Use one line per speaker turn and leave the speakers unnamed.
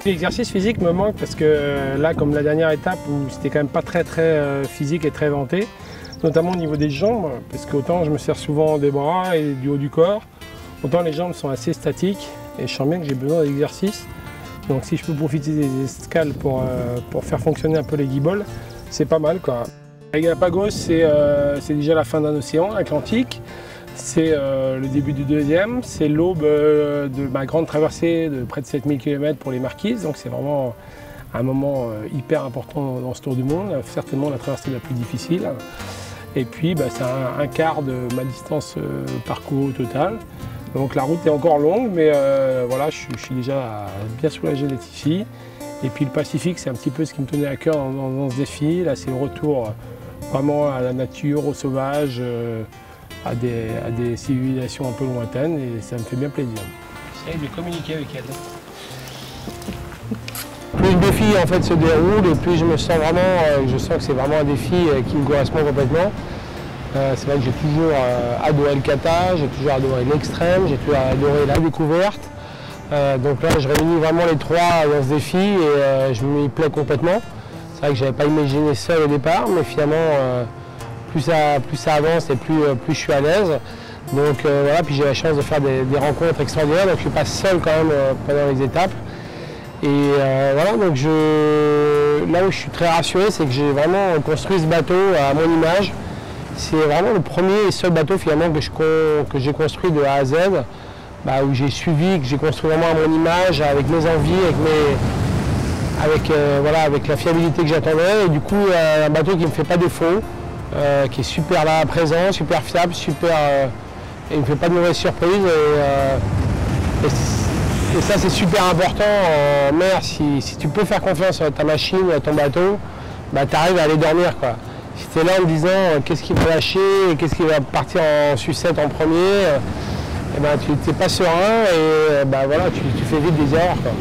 L'exercice physique me manque parce que là, comme la dernière étape où c'était quand même pas très physique et très vanté, notamment au niveau des jambes, parce qu'autant je me sers souvent des bras et du haut du corps, autant les jambes sont assez statiques et je sens bien que j'ai besoin d'exercice. Donc si je peux profiter des escales pour faire fonctionner un peu les guibolles, c'est pas mal, quoi. À Galapagos, c'est déjà la fin d'un océan Atlantique. C'est le début du deuxième, c'est l'aube de ma grande traversée de près de 7000 km pour les Marquises, donc c'est vraiment un moment hyper important dans ce tour du monde, certainement la traversée la plus difficile. Et puis c'est un quart de ma distance parcours au total. Donc la route est encore longue, mais voilà, je suis déjà bien soulagé d'être ici. Et puis le Pacifique, c'est un petit peu ce qui me tenait à cœur dans ce défi. Là, c'est le retour vraiment à la nature, au sauvage, à des civilisations un peu lointaines, et ça me fait bien plaisir. J'essaie de communiquer avec elle. Plus le défi en fait se déroule, et plus je me sens vraiment, je sens que c'est vraiment un défi qui me correspond complètement. C'est vrai que j'ai toujours adoré le kata, j'ai toujours adoré l'extrême, j'ai toujours adoré la découverte. Donc là, je réunis vraiment les trois dans ce défi et je m'y plais complètement. C'est vrai que je n'avais pas imaginé seul au départ, mais finalement, plus ça avance et plus je suis à l'aise. Donc voilà, puis j'ai la chance de faire des rencontres extraordinaires, donc je ne suis pas seul quand même pendant les étapes. Et voilà, donc là où je suis très rassuré, c'est que j'ai vraiment construit ce bateau à mon image. C'est vraiment le premier et seul bateau finalement que j'ai construit de A à Z, où j'ai suivi, que j'ai construit vraiment à mon image, avec mes envies, avec la fiabilité que j'attendais. Et du coup, un bateau qui ne me fait pas défaut, qui est super là, présent, super fiable, et il ne me fait pas de mauvaises surprises. Et ça, c'est super important en mer. Si tu peux faire confiance à ta machine, à ton bateau, tu arrives à aller dormir, quoi. Si tu es là en te disant qu'est-ce qui va lâcher, qu'est-ce qui va partir en sucette en premier, tu n'es pas serein et voilà, tu fais vite des erreurs, quoi.